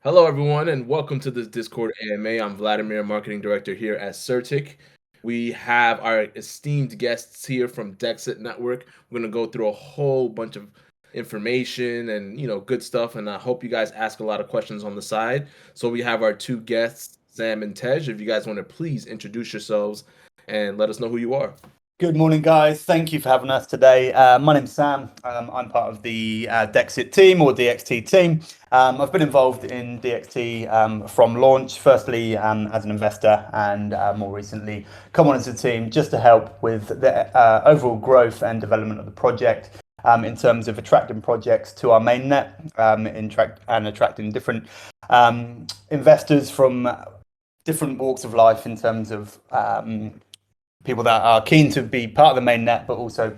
Hello, everyone, and welcome to this Discord AMA. I'm Vladimir, Marketing Director here at CertiK. We have our esteemed guests here from Dexit Network. We're going to go through a whole bunch of information and good stuff, and I hope you guys ask a lot of questions on the side. So we have our two guests, Sam and Tej. If you guys want to please introduce yourselves and let us know who you are. Good morning, guys. Thank you for having us today. My name's Sam. I'm part of the Dexit team or DXT team. I've been involved in DXT from launch, firstly as an investor, and more recently come on as a team just to help with the overall growth and development of the project in terms of attracting projects to our mainnet and attracting different investors from different walks of life in terms of people that are keen to be part of the mainnet, but also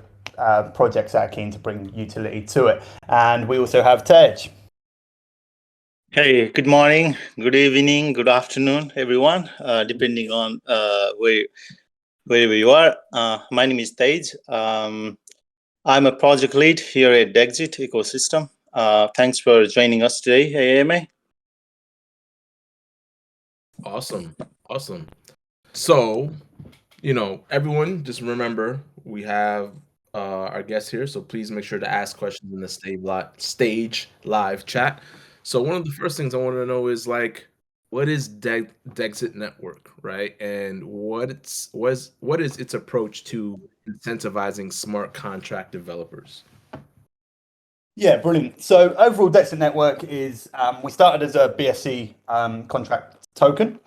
projects that are keen to bring utility to it. And we also have Tej. Hey, good morning, good evening, good afternoon, everyone, depending on wherever you are. My name is Tej. I'm a project lead here at Dexit Ecosystem. Thanks for joining us today, AMA. Awesome. So, everyone, just remember we have our guests here, so please make sure to ask questions in the stage live chat. So one of the first things I want to know is what is Dexit Network, right? And what is its approach to incentivizing smart contract developers? Yeah, brilliant. So overall, Dexit Network is we started as a BSC contract token.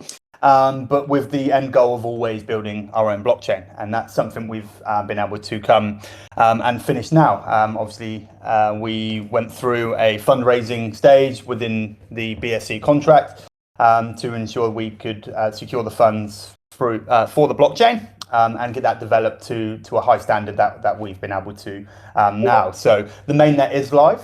But with the end goal of always building our own blockchain. And that's something we've been able to come and finish now. Obviously, we went through a fundraising stage within the BSC contract to ensure we could secure the funds for the blockchain and get that developed to a high standard that we've been able to now. So the mainnet is live.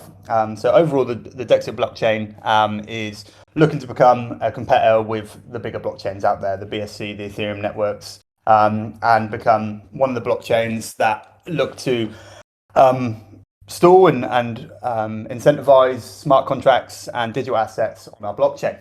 So overall, the Dexit blockchain is looking to become a competitor with the bigger blockchains out there, the BSC, the Ethereum networks, and become one of the blockchains that look to store and incentivize smart contracts and digital assets on our blockchain.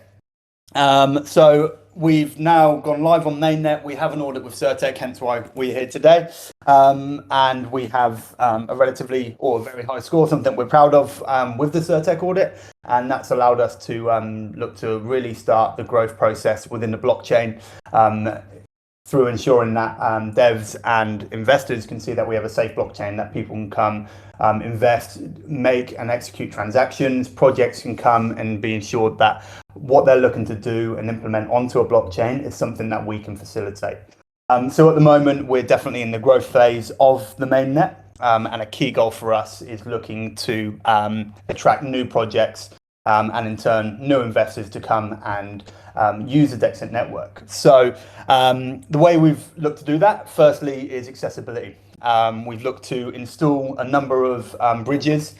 So we've now gone live on mainnet. We have an audit with CertiK, hence why we're here today. And we have a relatively or a very high score, something we're proud of with the CertiK audit. And that's allowed us to look to really start the growth process within the blockchain through ensuring that devs and investors can see that we have a safe blockchain, that people can come invest, make and execute transactions. Projects can come and be ensured that what they're looking to do and implement onto a blockchain is something that we can facilitate. So at the moment, we're definitely in the growth phase of the mainnet. And a key goal for us is looking to attract new projects and in turn, new investors to come and use the Dexit network. So the way we've looked to do that, firstly, is accessibility. We've looked to install a number of bridges.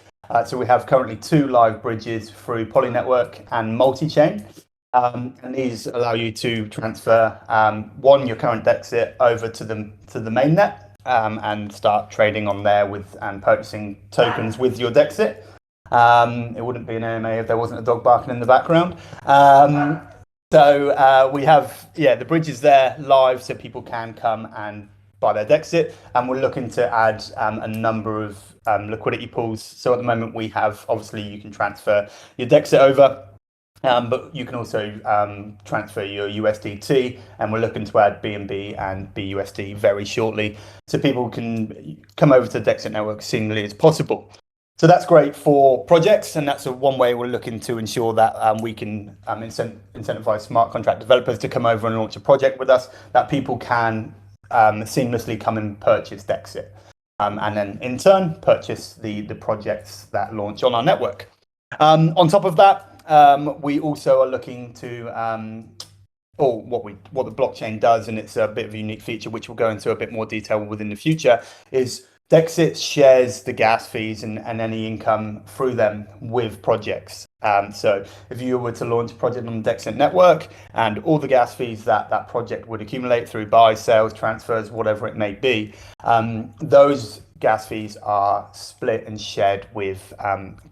So we have currently 2 live bridges through Poly Network and multi-chain. And these allow you to transfer your current Dexit over to the mainnet and start trading on there and purchasing tokens with your Dexit. It wouldn't be an AMA if there wasn't a dog barking in the background. So we have the bridges there live so people can come and buy their Dexit, and we're looking to add a number of liquidity pools. So at the moment we have, obviously you can transfer your Dexit over, but you can also transfer your USDT, and we're looking to add BNB and BUSD very shortly so people can come over to the Dexit network as seamlessly as possible. So that's great for projects, and that's one way we're looking to ensure that we can incentivize smart contract developers to come over and launch a project with us, that people can seamlessly come and purchase Dexit, and then in turn purchase the projects that launch on our network. On top of that, we also are looking to what the blockchain does, and it's a bit of a unique feature which we'll go into a bit more detail within the future, is Dexit shares the gas fees and any income through them with projects. So if you were to launch a project on the Dexit network, and all the gas fees that project would accumulate through buys, sales, transfers, whatever it may be, those gas fees are split and shared with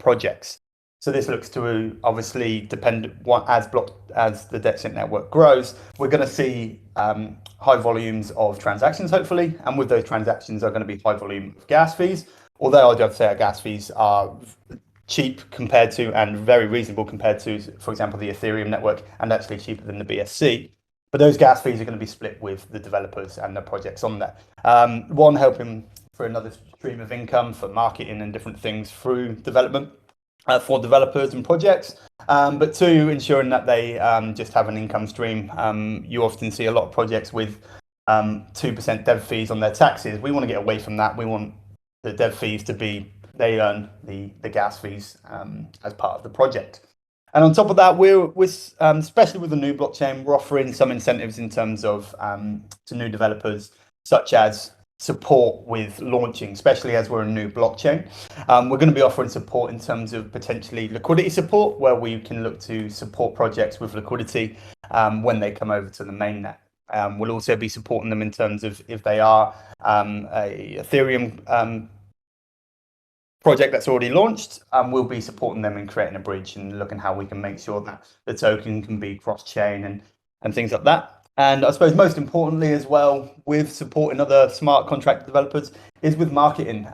projects. So this looks to obviously depend as the Dexit network grows, we're going to see high volumes of transactions, hopefully, and with those transactions are going to be high volume of gas fees. Although I'd have to say our gas fees are cheap compared to and very reasonable compared to, for example, the Ethereum network, and actually cheaper than the BSC. But those gas fees are going to be split with the developers and the projects on there. One, helping for another stream of income for marketing and different things through development for developers and projects. But two, ensuring that they just have an income stream. You often see a lot of projects with 2% dev fees on their taxes. We want to get away from that. We want the dev fees to be, they earn the gas fees as part of the project. And on top of that, we're especially with the new blockchain, we're offering some incentives in terms of to new developers, such as support with launching, especially as we're a new blockchain. We're going to be offering support in terms of potentially liquidity support, where we can look to support projects with liquidity when they come over to the mainnet. We'll also be supporting them in terms of if they are a Ethereum project that's already launched, we'll be supporting them in creating a bridge and looking how we can make sure that the token can be cross-chain and things like that. And I suppose most importantly as well, with supporting other smart contract developers, is with marketing.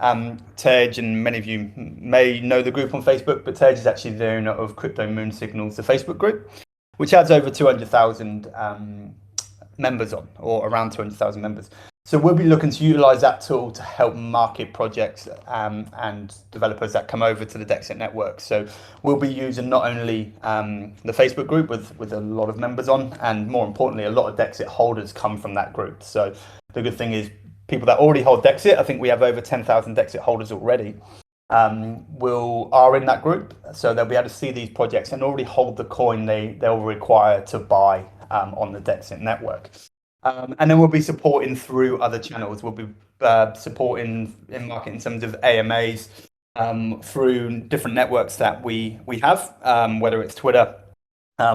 Tej, and many of you may know the group on Facebook, but Tej is actually the owner of Crypto Moon Signals, the Facebook group, which has over 200,000 members on, or around 200,000 members. So we'll be looking to utilize that tool to help market projects and developers that come over to the Dexit network. So we'll be using not only the Facebook group with a lot of members on, and more importantly, a lot of Dexit holders come from that group. So the good thing is people that already hold Dexit, I think we have over 10,000 Dexit holders already, are in that group. So they'll be able to see these projects and already hold the coin they'll require to buy on the Dexit network. And then we'll be supporting through other channels. We'll be supporting in market in terms of AMAs through different networks that we have, whether it's Twitter,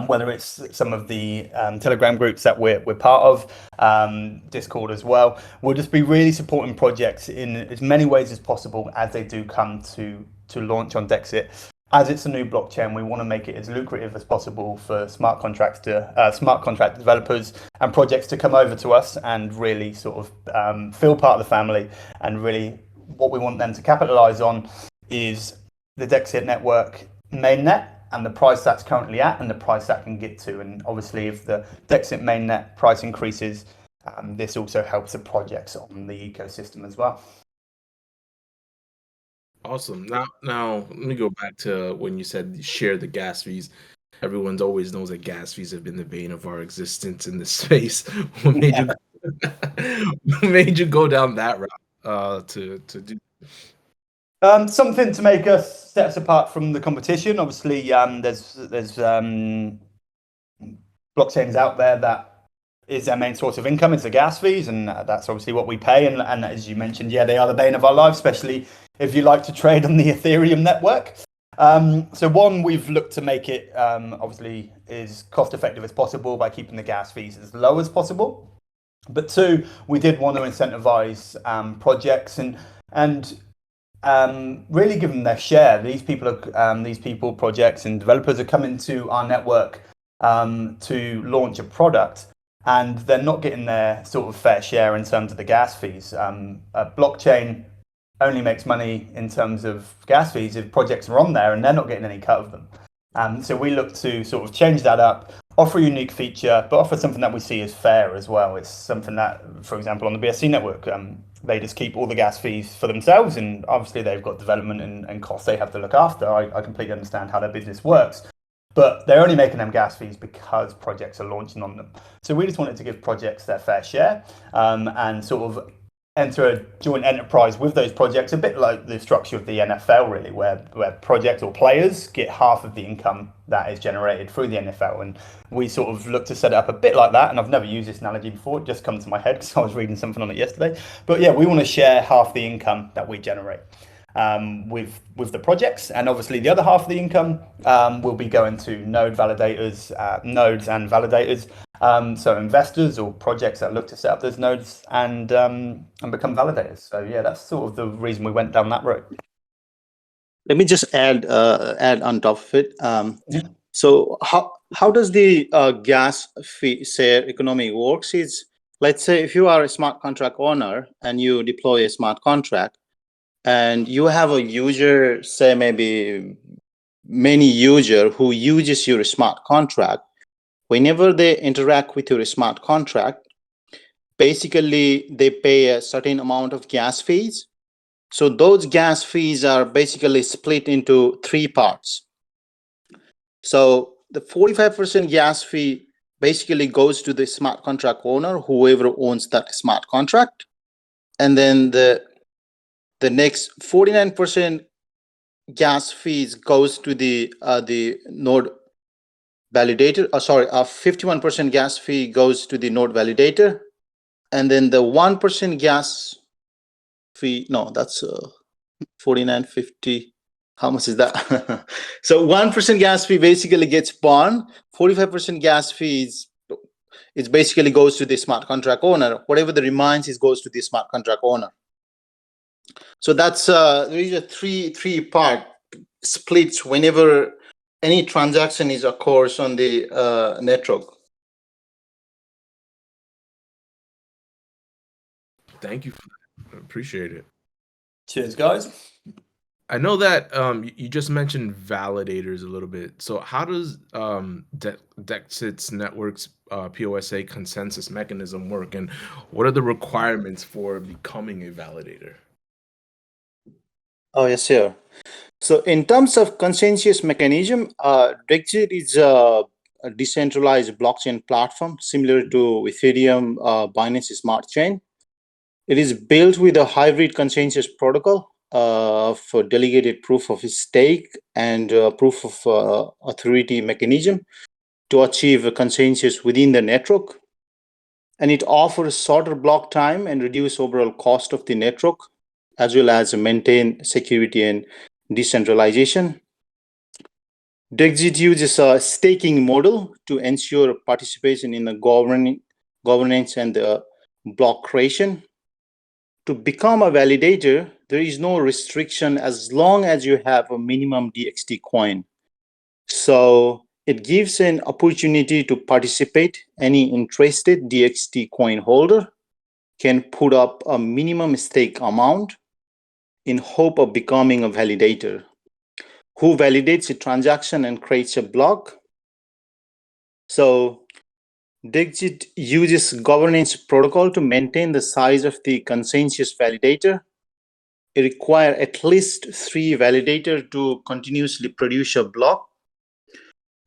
whether it's some of the Telegram groups that we're part of, Discord as well. We'll just be really supporting projects in as many ways as possible as they do come to launch on Dexit. As it's a new blockchain, we want to make it as lucrative as possible for smart contract developers and projects to come over to us and really sort of feel part of the family. And really what we want them to capitalize on is the Dexit network mainnet and the price that's currently at and the price that can get to. And obviously if the Dexit mainnet price increases, this also helps the projects on the ecosystem as well. Awesome. Now let me go back to when you said share the gas fees. Everyone's always knows that gas fees have been the bane of our existence in this space. What made you what made you go down that route to do? Something to make us set us apart from the competition. Obviously, there's blockchains out there that is their main source of income. It's the gas fees, and that's obviously what we pay. And as you mentioned, yeah, they are the bane of our lives, especially if you like to trade on the Ethereum network. So one, we've looked to make it obviously as cost effective as possible by keeping the gas fees as low as possible. But two, we did want to incentivize projects and really give them their share. These people, projects and developers are coming to our network to launch a product, and they're not getting their sort of fair share in terms of the gas fees. A blockchain only makes money in terms of gas fees if projects are on there and they're not getting any cut of them. So we look to sort of change that up, offer a unique feature, but offer something that we see as fair as well. It's something that, for example, on the BSC network, they just keep all the gas fees for themselves, and obviously they've got development and costs they have to look after. I completely understand how their business works, but they're only making them gas fees because projects are launching on them. So we just wanted to give projects their fair share and sort of enter a joint enterprise with those projects, a bit like the structure of the NFL, really, where projects or players get half of the income that is generated through the NFL. And we sort of look to set it up a bit like that. And I've never used this analogy before, it just come to my head because I was reading something on it yesterday. But yeah, we want to share half the income that we generate with the projects, and obviously the other half of the income will be going to nodes and validators, so investors or projects that look to set up those nodes and become validators. So yeah, that's sort of the reason we went down that route. Let me just add on top of it. So how does the gas fee share economy works is, let's say if you are a smart contract owner and you deploy a smart contract and you have a user, say maybe many user who uses your smart contract, whenever they interact with your smart contract, basically they pay a certain amount of gas fees. So those gas fees are basically split into three parts. So the 45% gas fee basically goes to the smart contract owner, whoever owns that smart contract. And then the next 49% gas fees goes to the node validator. 51% gas fee goes to the node validator. And then the 1% gas fee, no, that's 49.50. How much is that? So 1% gas fee basically gets burned. 45% gas fees, it basically goes to the smart contract owner. Whatever the remains is goes to the smart contract owner. So that's there is a three part splits whenever any transaction is occurs on the network. Thank you for that. I appreciate it. Cheers, guys. I know that you just mentioned validators a little bit. So how does Dexit Network's POSA consensus mechanism work, and what are the requirements for becoming a validator? Oh yes, sir. So in terms of consensus mechanism, Dexit is a decentralized blockchain platform similar to Ethereum, Binance Smart Chain. It is built with a hybrid consensus protocol for delegated proof of stake and proof of authority mechanism to achieve a consensus within the network. And it offers shorter block time and reduce overall cost of the network, as well as maintain security and decentralization. Dexit uses a staking model to ensure participation in the governance and the block creation. To become a validator, there is no restriction as long as you have a minimum DXT coin. So it gives an opportunity to participate. Any interested DXT coin holder can put up a minimum stake amount in hope of becoming a validator, who validates a transaction and creates a block. So Dexit uses governance protocol to maintain the size of the consensus validator. It requires at least 3 validators to continuously produce a block.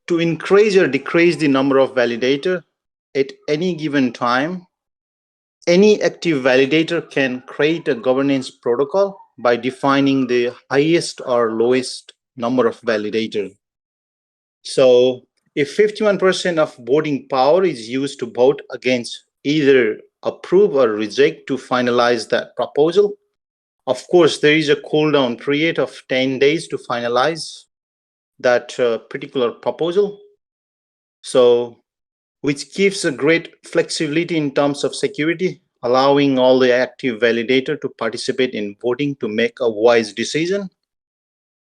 To increase or decrease the number of validators at any given time, any active validator can create a governance protocol by defining the highest or lowest number of validators. So if 51% of voting power is used to vote against either approve or reject to finalize that proposal, of course, there is a cooldown period of 10 days to finalize that particular proposal. So, which gives a great flexibility in terms of security, allowing all the active validator to participate in voting to make a wise decision.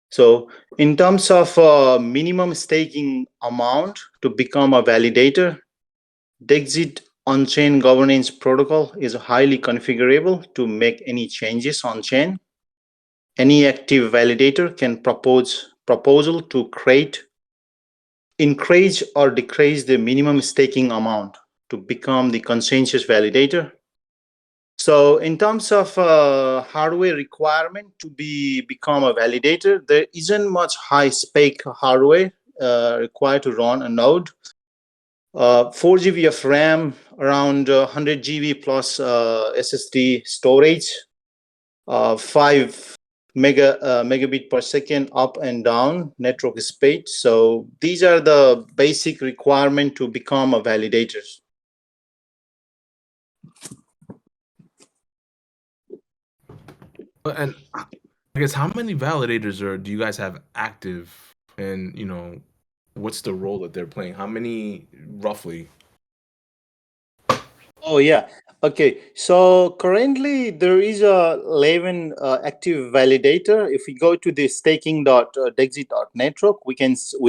So in terms of minimum staking amount to become a validator, Dexit on-chain governance protocol is highly configurable to make any changes on-chain. Any active validator can proposal to increase or decrease the minimum staking amount to become the consensus validator. So in terms of hardware requirement to become a validator, there isn't much high spec hardware required to run a node. 4 GB of RAM, around 100 GB plus SSD storage, 5 megabit per second up and down network speed. So these are the basic requirement to become a validator. And I guess how many validators do you guys have active, and what's the role that they're playing? How many roughly? Oh yeah. Okay. So currently there is a 11 active validator. If we go to the staking.dexit.network, we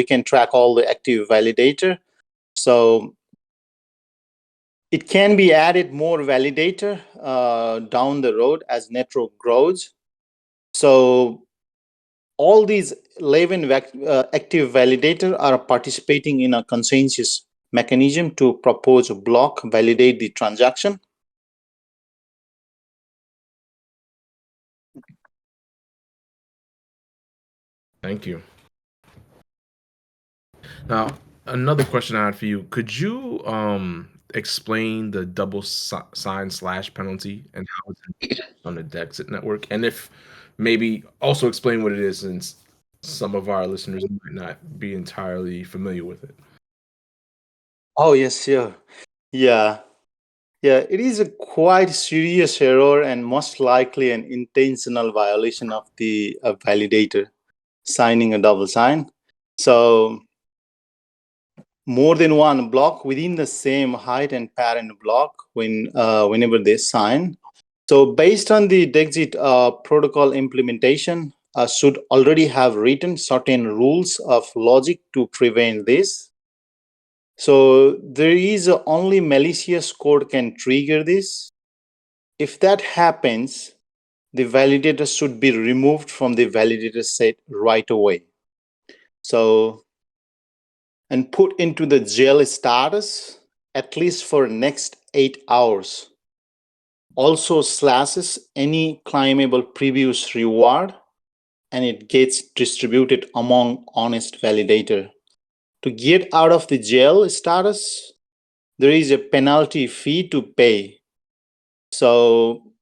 can track all the active validator. So it can be added more validator down the road as network grows. So all these 11 active validator are participating in a consensus mechanism to propose a block, validate the transaction. Thank you. Now, another question I had for you: could you explain the double sign slash penalty and how it's on the Dexit network, and if maybe also explain what it is, since some of our listeners might not be entirely familiar with it. Oh, yes, yeah. Yeah. Yeah, it is a quite serious error and most likely an intentional violation of the validator signing a double sign. So more than one block within the same height and parent block whenever they sign. So based on the Dexit protocol implementation, should already have written certain rules of logic to prevent this. So there is only malicious code can trigger this. If that happens, the validator should be removed from the validator set right away. So, and put into the jail status at least for next 8 hours. Also slashes any claimable previous reward and it gets distributed among honest validator. To get out of the jail status, there is a penalty fee to pay. So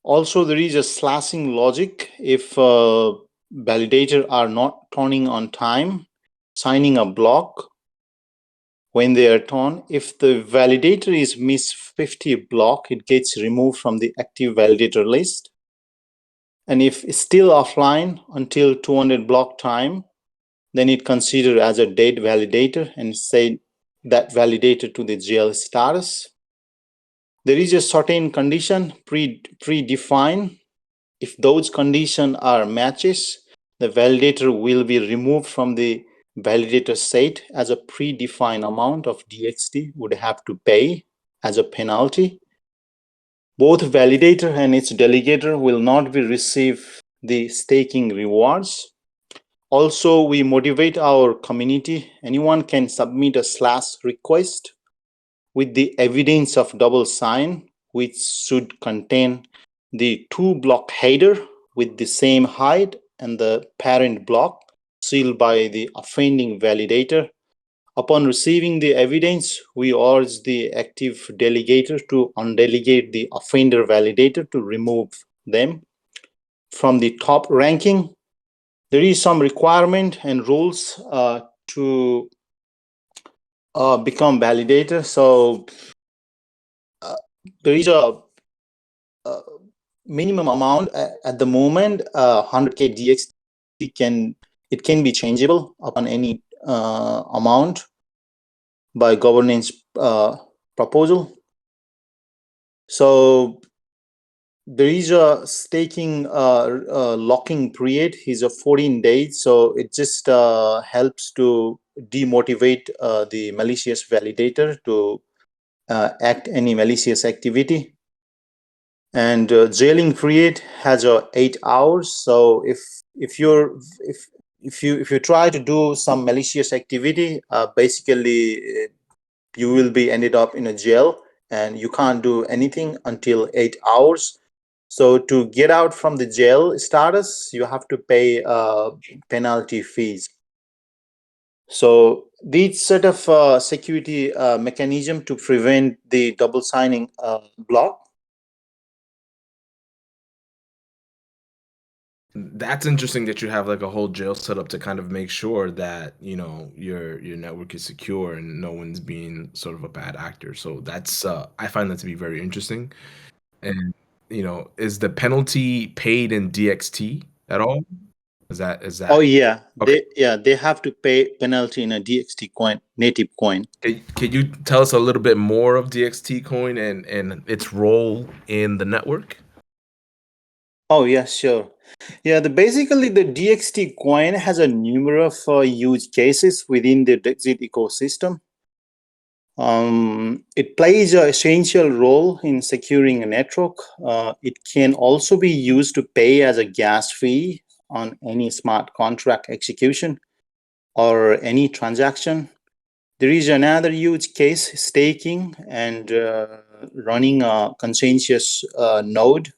also there is a slashing logic if validator are not turning on time, signing a block when they are turned. If the validator is miss 50 block, it gets removed from the active validator list. And if it's still offline until 200 block time, then it considered as a dead validator and say that validator to the jail status. There is a certain condition predefined. If those conditions are matches, the validator will be removed from the validator set as a predefined amount of DXT would have to pay as a penalty. Both validator and its delegator will not be receive the staking rewards. Also, we motivate our community. Anyone can submit a slash request with the evidence of double sign, which should contain the 2 block header with the same height and the parent block sealed by the offending validator. Upon receiving the evidence, we urge the active delegator to undelegate the offender validator to remove them from the top ranking. There is some requirement and rules to become validator. So there is a minimum amount at the moment. 100k DXT can be changeable upon any amount by governance proposal. So there is a staking locking period is a 14 days, so it just helps to demotivate the malicious validator to act any malicious activity. And jailing period has 8 hours. So if you're if you try to do some malicious activity, basically you will be ended up in a jail and you can't do anything until 8 hours. So to get out from the jail status, you have to pay penalty fees. So these set of security mechanism to prevent the double signing block. That's interesting that you have like a whole jail set up to kind of make sure that, your network is secure and no one's being sort of a bad actor. So that's I find that to be very interesting. And is the penalty paid in DXT at all? Is that? Oh yeah, Okay. they have to pay penalty in a DXT coin, native coin. Can you tell us a little bit more of DXT coin and its role in the network? Oh yeah, sure. Yeah, basically the DXT coin has a numerous use cases within the Dexit ecosystem. It plays an essential role in securing a network. It can also be used to pay as a gas fee on any smart contract execution or any transaction. There is another use case, staking and running a consensus node,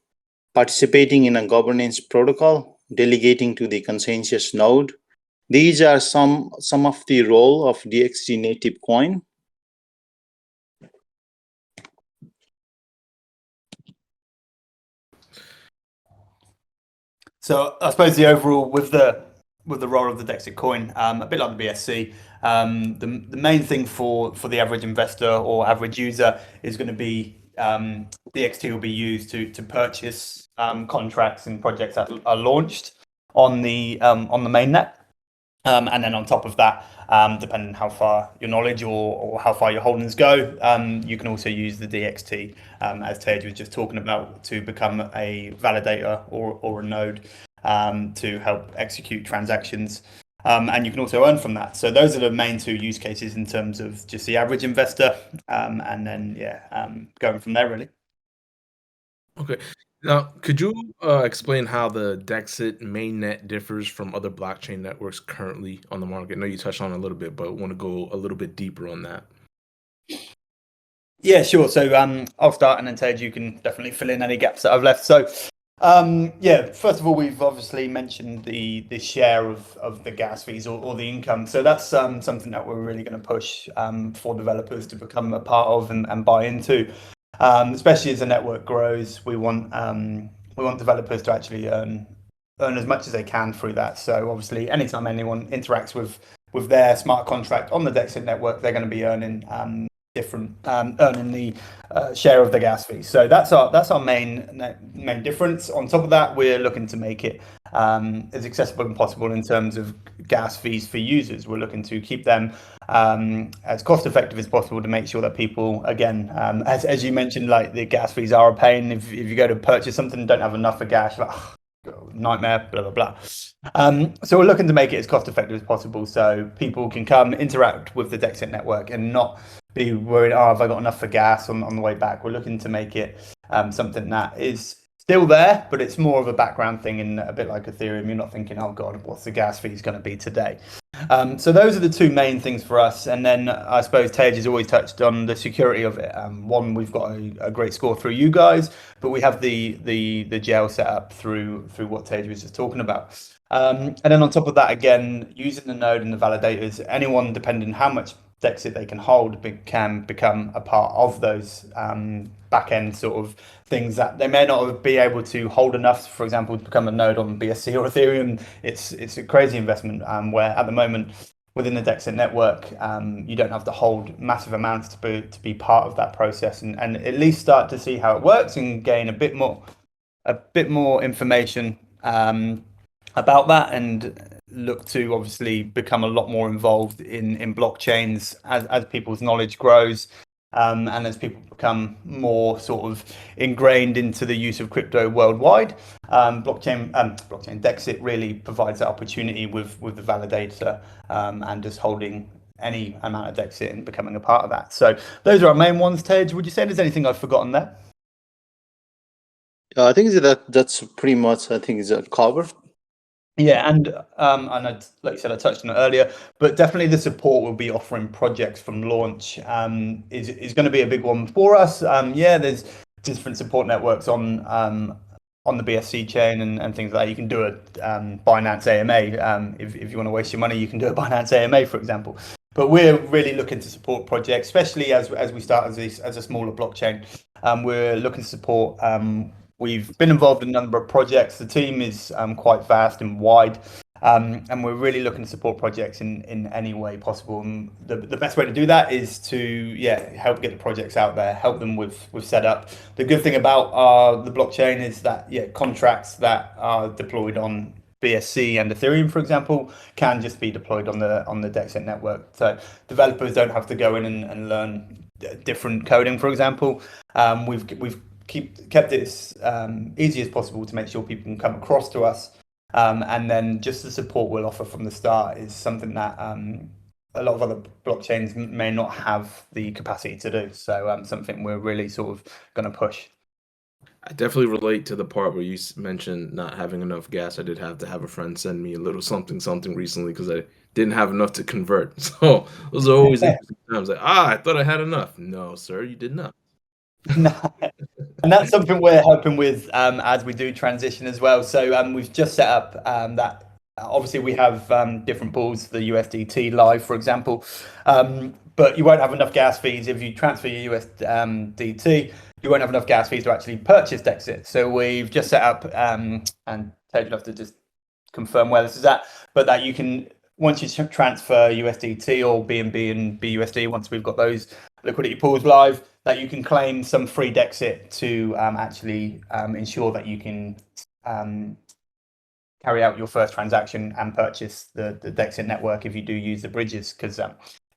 participating in a governance protocol, delegating to the consensus node. These are some of the role of DXT native coin. So I suppose the overall with the role of the Dexit coin, a bit like the BSC, the main thing for the average investor or average user is going to be DXT will be used to purchase contracts and projects that are launched on the mainnet. And then on top of that, depending on how far your knowledge or how far your holdings go, you can also use the DXT, as Tej was just talking about, to become a validator or a node to help execute transactions. And you can also earn from that. So those are the main two use cases in terms of just the average investor, and then going from there really. Okay. Now, could you explain how the Dexit mainnet differs from other blockchain networks currently on the market? I know you touched on it a little bit, but want to go a little bit deeper on that. Yeah, sure. So I'll start, and then Tej, you can definitely fill in any gaps that I've left. So first of all, we've obviously mentioned the share of the gas fees or the income. So that's something that we're really going to push for developers to become a part of and buy into. Especially as the network grows, we want developers to actually earn as much as they can through that. So obviously, anytime anyone interacts with their smart contract on the Dexit network, they're going to be earning earning the share of the gas fee. So that's our main difference. On top of that, we're looking to make it as accessible as possible in terms of gas fees for users. We're looking to keep them as cost effective as possible to make sure that people, again, as you mentioned, like the gas fees are a pain. If you go to purchase something and don't have enough for gas, like, nightmare, blah blah blah. So we're looking to make it as cost effective as possible, so people can come interact with the Dexit network and not be worried, have I got enough for gas on the way back. We're looking to make it something that is still there, but it's more of a background thing, and a bit like Ethereum, you're not thinking, oh god, what's the gas fees going to be today? So those are the two main things for us. And then I suppose Tej has always touched on the security of it. One, we've got a great score through you guys, but we have the jail set up through what Tej was just talking about. And then on top of that, again, using the node and the validators, anyone, depending how much Dexit they can hold, can become a part of those back end sort of things that they may not be able to hold enough, for example, to become a node on BSC or Ethereum. It's a crazy investment where at the moment within the Dexit network, you don't have to hold massive amounts to be part of that process, and at least start to see how it works and gain a bit more information about that, and look to obviously become a lot more involved in blockchains as people's knowledge grows, and as people become more sort of ingrained into the use of crypto worldwide. Blockchain Dexit really provides that opportunity with the validator, and just holding any amount of Dexit and becoming a part of that. So those are our main ones. Tej, would you say there's anything I've forgotten there? I think that's pretty much, I think, is a cover. Yeah, and like you said, I touched on it earlier, but definitely the support we'll be offering projects from launch is going to be a big one for us. There's different support networks on the BSC chain and things like that. You can do a Binance AMA. If you want to waste your money, you can do a Binance AMA, for example. But we're really looking to support projects, especially as we start as a smaller blockchain. We're looking to support. We've been involved in a number of projects. The team is quite vast and wide, and we're really looking to support projects in any way possible. And the best way to do that is to help get the projects out there, help them with setup. The good thing about the blockchain is that contracts that are deployed on BSC and Ethereum, for example, can just be deployed on the Dexit network. So developers don't have to go in and learn different coding, for example. We've kept it as easy as possible to make sure people can come across to us. And then just the support we'll offer from the start is something that a lot of other blockchains may not have the capacity to do. So something we're really sort of going to push. I definitely relate to the part where you mentioned not having enough gas. I did have to have a friend send me a little something recently because I didn't have enough to convert. So those are always interesting times. Like, I thought I had enough. No, sir, you did not. And that's something we're helping with as we do transition as well. So we've just set up that. Obviously, we have different pools, the USDT live, for example, but you won't have enough gas fees if you transfer your USDT. You won't have enough gas fees to actually purchase Dexit. So we've just set up, and Ted, you'll have to just confirm where this is at, but that you can, once you transfer USDT or BNB and BUSD, once we've got those liquidity pools live, that you can claim some free Dexit to actually ensure that you can carry out your first transaction and purchase the Dexit network if you do use the bridges, because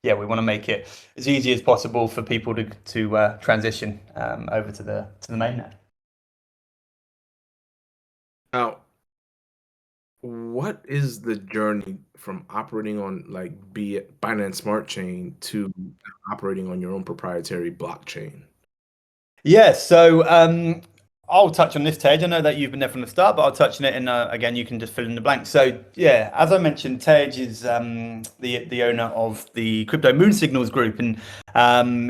we want to make it as easy as possible for people to transition over to the mainnet. Now, what is the journey from operating on like Binance Smart Chain to operating on your own proprietary blockchain? Yeah, so I'll touch on this, Tej. I know that you've been there from the start, but I'll touch on it, and again, you can just fill in the blanks. So, yeah, as I mentioned, Tej is the owner of the Crypto Moon Signals group, and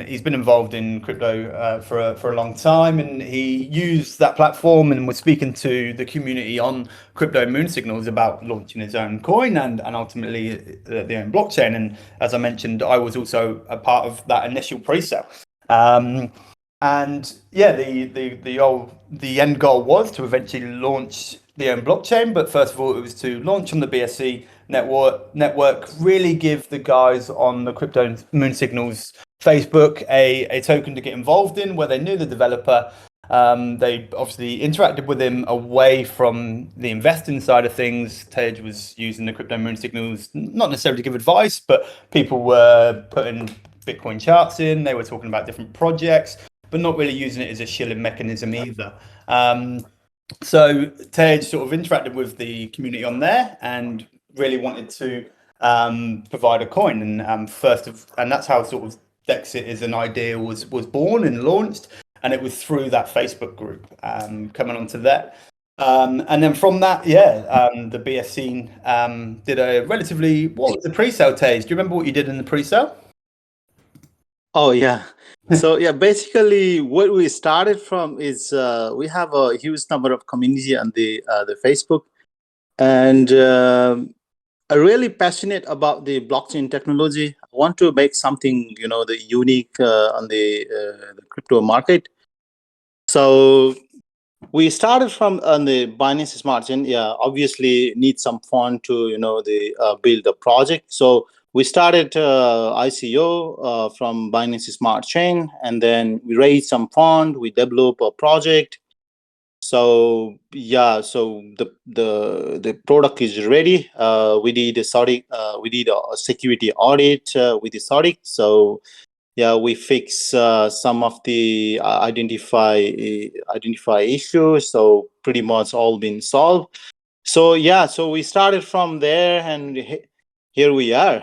he's been involved in crypto for a long time, and he used that platform and was speaking to the community on Crypto Moon Signals about launching his own coin and ultimately the own blockchain. And as I mentioned, I was also a part of that initial pre-sale. And yeah, the end goal was to eventually launch the own blockchain, but first of all, it was to launch on the BSC network, really give the guys on the Crypto Moon Signals Facebook a token to get involved in, where they knew the developer. They obviously interacted with him away from the investing side of things. Tej was using the Crypto Moon Signals, not necessarily to give advice, but people were putting Bitcoin charts in. They were talking about different projects, but not really using it as a shilling mechanism either. So Tej sort of interacted with the community on there and really wanted to provide a coin. And and that's how sort of Dexit as an idea was born and launched. And it was through that Facebook group coming onto that. And then from that, the BSC did a relatively, what was the pre-sale, Tej? Do you remember what you did in the pre-sale? Oh, yeah. So, yeah, basically what we started from is we have a huge number of community on the Facebook, and I'm really passionate about the blockchain technology. I want to make something, the unique on the crypto market. So we started from on the Binance Smart Chain. Yeah, obviously need some fund to, build the project. So we started ICO from Binance Smart Chain, and then we raised some fund. We developed a project. So yeah, so the product is ready. We did a security audit with the CertiK. So yeah, we fix some of the identify issues. So pretty much all been solved. So yeah, so we started from there, and here we are.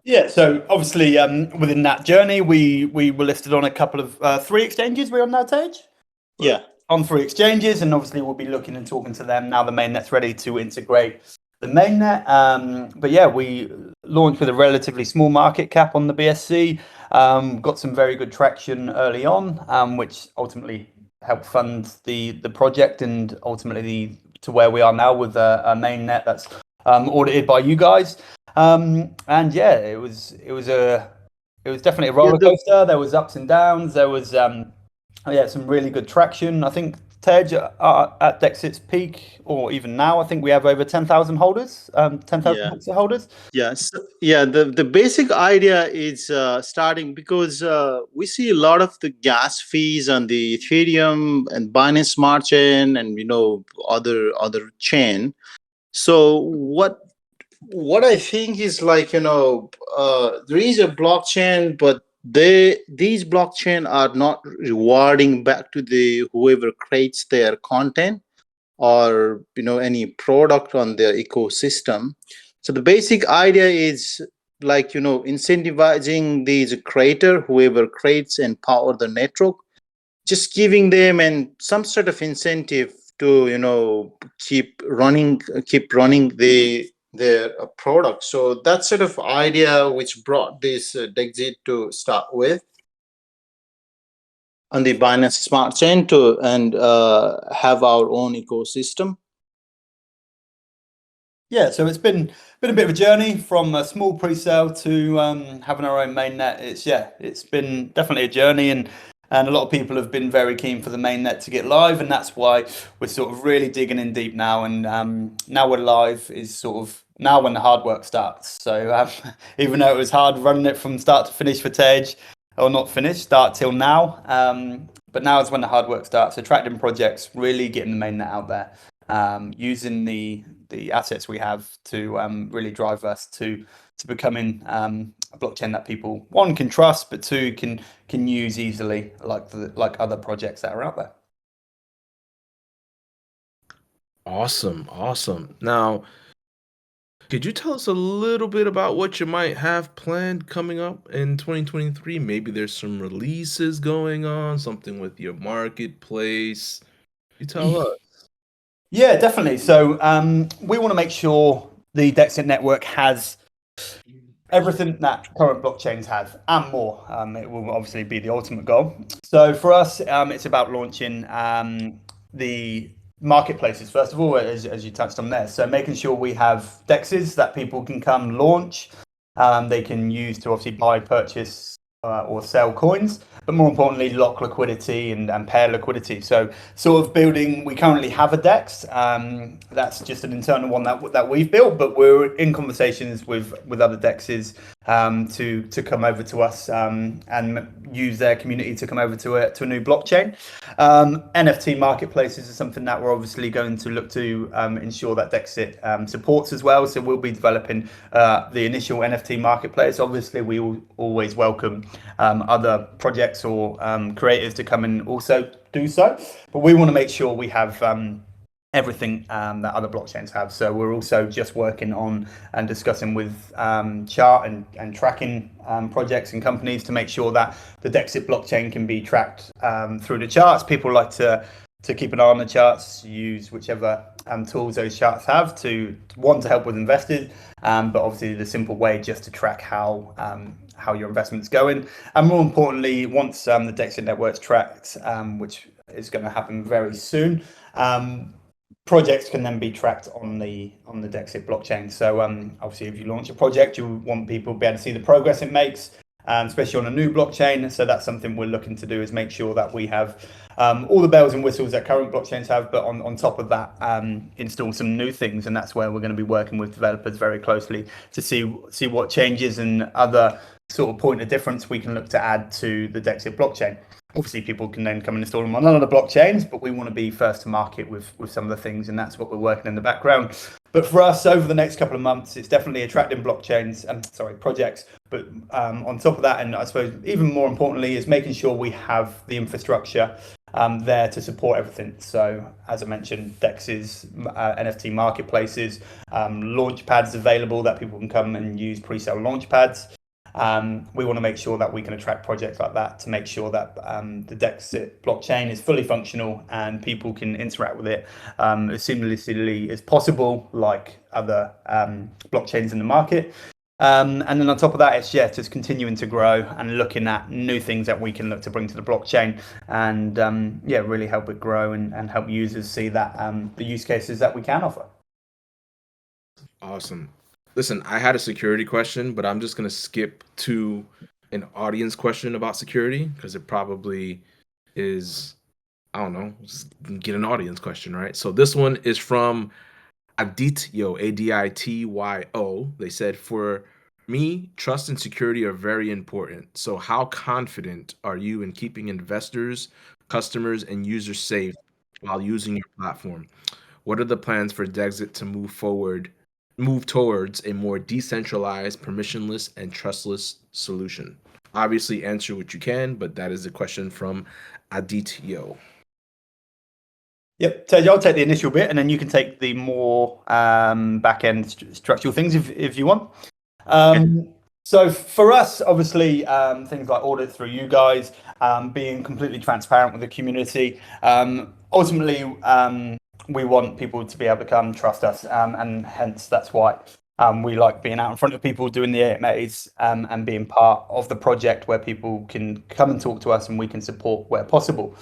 Yeah, so obviously within that journey, we were listed on a couple of 3 exchanges. We're on that stage? Yeah. On 3 exchanges, and obviously we'll be looking and talking to them now the mainnet's ready to integrate the mainnet. But yeah, we launched with a relatively small market cap on the BSC, got some very good traction early on, which ultimately helped fund the project and ultimately to where we are now with a mainnet that's audited by you guys. And yeah, it was definitely a roller coaster. There was ups and downs. There was some really good traction. I think Tej at Dexit's peak, or even now, I think we have over 10,000 holders, 10,000 holders. Yes, yeah. The basic idea is starting because we see a lot of the gas fees on the Ethereum and Binance Smart Chain and other chain. So what I think is like, there is a blockchain, but these blockchain are not rewarding back to the whoever creates their content or any product on their ecosystem. So the basic idea is like incentivizing these creator, whoever creates and power the network, just giving them and some sort of incentive to keep running their product. So that sort of idea which brought this Dexit to start with on the Binance Smart Chain to and have our own ecosystem. Yeah, so it's been a bit of a journey from a small pre-sale to having our own mainnet. It's been definitely a journey, and a lot of people have been very keen for the mainnet to get live, and that's why we're sort of really digging in deep now. And now we're live is sort of now when the hard work starts. So even though it was hard running it from start to finish for Tej, or not finished, start till now, but now is when the hard work starts. Attracting projects, really getting the mainnet out there, using the assets we have to really drive us to becoming a blockchain that people, one, can trust, but two, can use easily, like other projects that are out there. Awesome. Now, could you tell us a little bit about what you might have planned coming up in 2023? Maybe there's some releases going on, something with your marketplace. You tell us. Yeah, definitely. So we want to make sure the Dexit network has everything that current blockchains have and more. It will obviously be the ultimate goal. So for us, it's about launching the marketplaces first of all, as you touched on there. So making sure we have dexes that people can come launch. They can use to obviously buy, purchase, or sell coins, but more importantly, lock liquidity and pair liquidity. So sort of building, we currently have a DEX. That's just an internal one that we've built, but we're in conversations with other DEXs to come over to us and use their community to come over to a new blockchain. NFT marketplaces is something that we're obviously going to look to ensure that Dexit supports as well. So we'll be developing the initial NFT marketplace. Obviously, we will always welcome other projects or creators to come and also do so, but we want to make sure we have everything that other blockchains have. So we're also just working on and discussing with chart and tracking projects and companies to make sure that the Dexit blockchain can be tracked through the charts. People like to keep an eye on the charts, use whichever tools those charts have to help with investors, but obviously the simple way just to track how your investment's going. And more importantly, once the Dexit network's tracked, which is going to happen very soon, projects can then be tracked on the Dexit blockchain. So obviously, if you launch a project, you want people to be able to see the progress it makes, especially on a new blockchain. So that's something we're looking to do, is make sure that we have all the bells and whistles that current blockchains have, but on top of that, install some new things. And that's where we're going to be working with developers very closely to see what changes and other sort of point of difference we can look to add to the Dexit blockchain. Obviously, people can then come and install them on other blockchains, but we want to be first to market with some of the things, and that's what we're working in the background. But for us, over the next couple of months, it's definitely attracting projects. But on top of that, and I suppose even more importantly, is making sure we have the infrastructure there to support everything. So, as I mentioned, DEXs, NFT marketplaces, launch pads available that people can come and use, pre-sale launch pads. We want to make sure that we can attract projects like that to make sure that the Dexit blockchain is fully functional and people can interact with it as seamlessly as possible, like other blockchains in the market. And then on top of that, it's just continuing to grow and looking at new things that we can look to bring to the blockchain, and really help it grow and help users see that the use cases that we can offer. Awesome. Listen, I had a security question, but I'm just going to skip to an audience question about security because it probably is, I don't know, just get an audience question, right? So this one is from Adityo, Adityo. They said, for me, trust and security are very important. So how confident are you in keeping investors, customers, and users safe while using your platform? What are the plans for Dexit to move towards a more decentralized, permissionless, and trustless solution? Obviously, answer what you can, but that is a question from Adityo. Yep. So I'll take the initial bit, and then you can take the more back-end structural things if you want. So for us, obviously, things like audit through you guys, being completely transparent with the community. Ultimately, we want people to be able to come trust us, and hence that's why we like being out in front of people doing the AMAs, and being part of the project where people can come and talk to us and we can support where possible.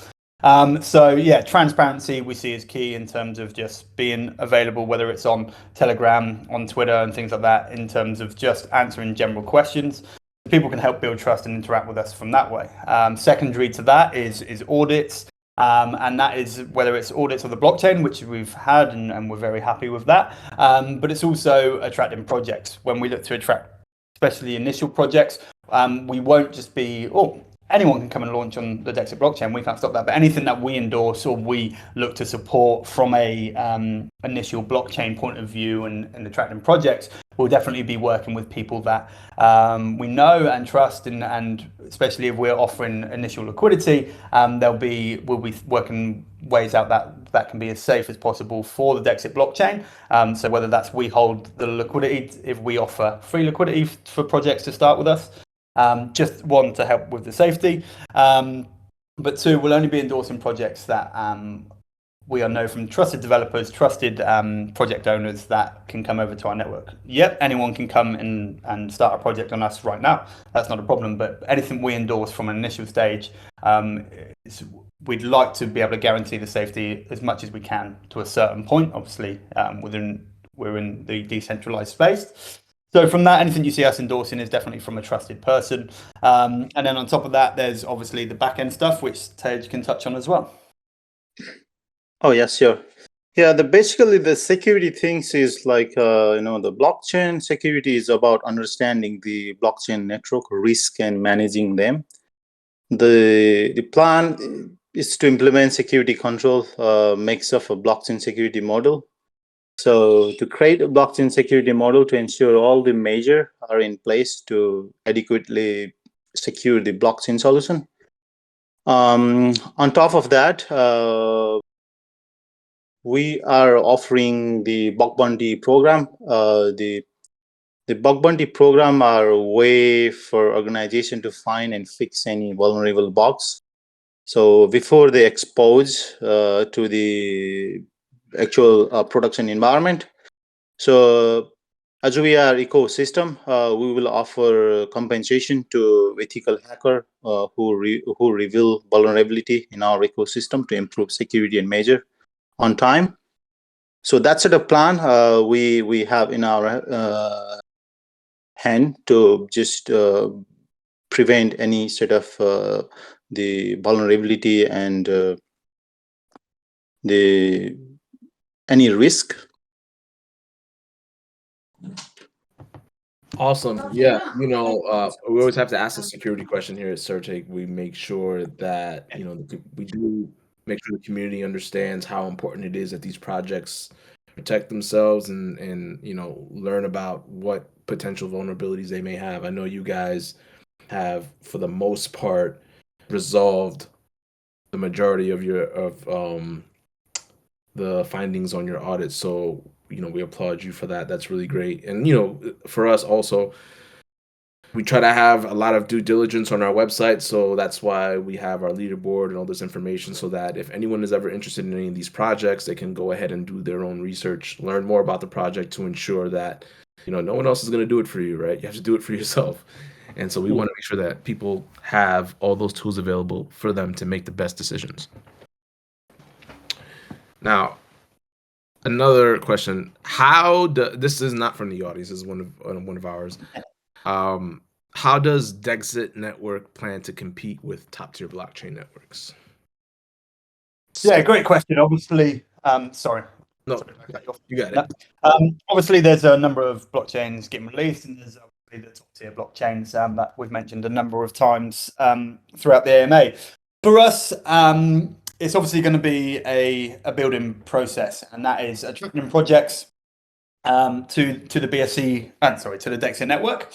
So yeah, transparency we see as key in terms of just being available, whether it's on Telegram, on Twitter, and things like that, in terms of just answering general questions. People can help build trust and interact with us from that way. Secondary to that is audits. And that is whether it's audits of the blockchain, which we've had, and we're very happy with that. But it's also attracting projects. When we look to attract, especially initial projects, we won't just be, anyone can come and launch on the Dexit blockchain. We can't stop that. But anything that we endorse or we look to support from a initial blockchain point of view and attracting projects, we'll definitely be working with people that we know and trust, and especially if we're offering initial liquidity, we'll be working ways out that can be as safe as possible for the Dexit blockchain. So whether that's we hold the liquidity, if we offer free liquidity for projects to start with us, just one, to help with the safety, but two, we'll only be endorsing projects that we know from trusted developers, trusted project owners that can come over to our network. Yep, anyone can come and start a project on us right now. That's not a problem. But anything we endorse from an initial stage, we'd like to be able to guarantee the safety as much as we can to a certain point. Obviously, we're in the decentralized space. So from that, anything you see us endorsing is definitely from a trusted person. And then on top of that, there's obviously the back-end stuff, which Tej can touch on as well. Oh, yes, sure. Yeah, basically the security things is like, the blockchain security is about understanding the blockchain network risk and managing them. The plan is to implement security control mix of a blockchain security model. So to create a blockchain security model to ensure all the measures are in place to adequately secure the blockchain solution. On top of that, we are offering the bug bounty program. The bug bounty program are a way for organization to find and fix any vulnerable bugs. So before they expose to the actual production environment. So as we are ecosystem, we will offer compensation to ethical hacker who reveal vulnerability in our ecosystem to improve security and measure on time. So that's the plan we have in our hand to just prevent any sort of the vulnerability and any risk. Awesome. Yeah, we always have to ask a security question here at CertiK. We make sure that we do make sure the community understands how important it is that these projects protect themselves and learn about what potential vulnerabilities they may have. I know you guys have, for the most part, resolved the majority of the findings on your audit. So we applaud you for that. That's really great. And for us also, we try to have a lot of due diligence on our website, so that's why we have our leaderboard and all this information, so that if anyone is ever interested in any of these projects, they can go ahead and do their own research, learn more about the project to ensure that no one else is going to do it for you, right? You have to do it for yourself. And so we want to make sure that people have all those tools available for them to make the best decisions. Now, another question: this is not from the audience. This is one of ours. How does Dexit Network plan to compete with top-tier blockchain networks? Yeah, great question. Obviously, sorry. No, you got it. Obviously, there's a number of blockchains getting released, and there's obviously the top-tier blockchains that we've mentioned a number of times throughout the AMA. For us, it's obviously going to be a building process, and that is attracting projects to the BSC, to the Dexit network.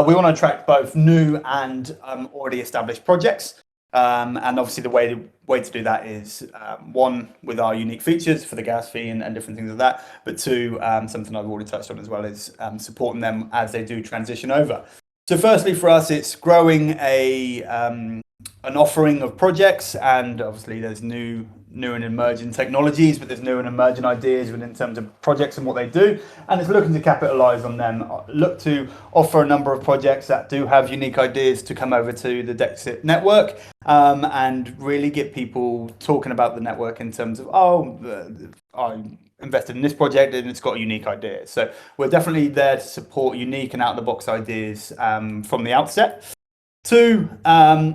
We want to attract both new and already established projects. And obviously the way to do that is one, with our unique features for the gas fee and different things like that, but two, something I've already touched on as well, is supporting them as they do transition over. So firstly, for us, it's growing an offering of projects, and obviously there's new and emerging technologies, but there's new and emerging ideas in terms of projects and what they do, and it's looking to capitalize on them. Look to offer a number of projects that do have unique ideas to come over to the Dexit network, and really get people talking about the network in terms of, I invested in this project and it's got a unique idea. So we're definitely there to support unique and out-of-the-box ideas from the outset. Two,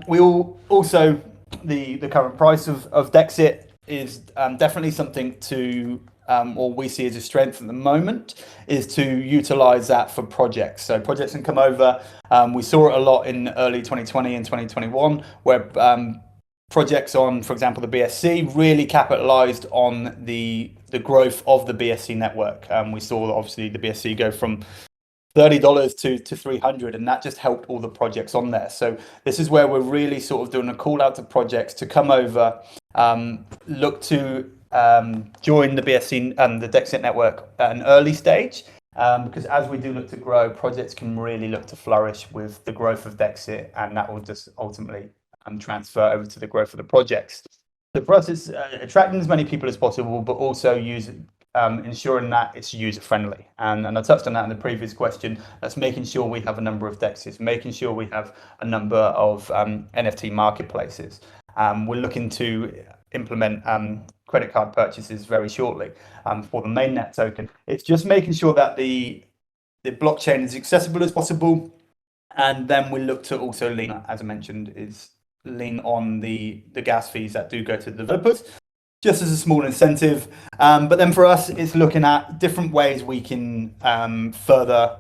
we also, the current price of Dexit is definitely something to, or we see as a strength at the moment, is to utilize that for projects. So projects can come over. We saw it a lot in early 2020 and 2021, where projects on, for example, the BSC really capitalized on the growth of the BSC network. We saw that obviously the BSC go from $30 to $300, and that just helped all the projects on there. So this is where we're really sort of doing a call out to projects to come over, look to join the BSC and the Dexit network at an early stage, because as we do look to grow, projects can really look to flourish with the growth of Dexit, and that will just ultimately transfer over to the growth of the projects. So for us, it's attracting as many people as possible, but also ensuring that it's user friendly. And I touched on that in the previous question. That's making sure we have a number of DEXs, making sure we have a number of NFT marketplaces. We're looking to implement credit card purchases very shortly for the mainnet token. It's just making sure that the blockchain is accessible as possible. And then we look to also lean, as I mentioned, lean on the gas fees that do go to the developers, just as a small incentive. But then for us, it's looking at different ways we can further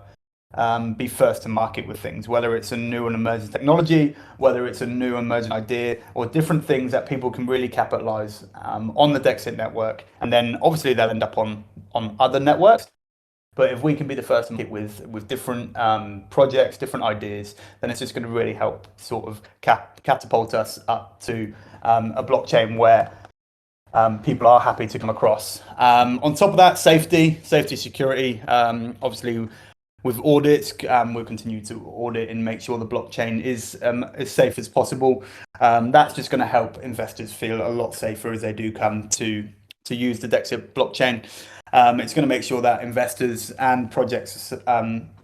be first to market with things, whether it's a new and emerging technology, whether it's a new emerging idea, or different things that people can really capitalize on the Dexit network. And then obviously they'll end up on other networks. But if we can be the first to hit with different projects, different ideas, then it's just going to really help sort of catapult us up to a blockchain where people are happy to come across. On top of that, safety, security. Obviously, with audits, we'll continue to audit and make sure the blockchain is as safe as possible. That's just going to help investors feel a lot safer as they do come to use the Dexit blockchain. It's going to make sure that investors and projects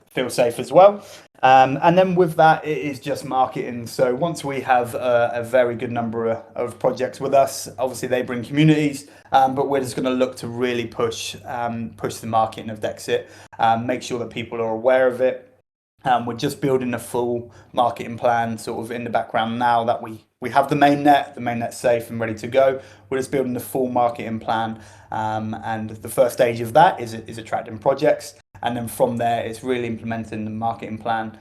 feel safe as well. And then with that, it is just marketing. So once we have a very good number of projects with us, obviously they bring communities, but we're just going to look to really push the marketing of Dexit, make sure that people are aware of it. We're just building a full marketing plan sort of in the background now that we have the mainnet's safe and ready to go. We're just building the full marketing plan, and the first stage of that is attracting projects, and then from there it's really implementing the marketing plan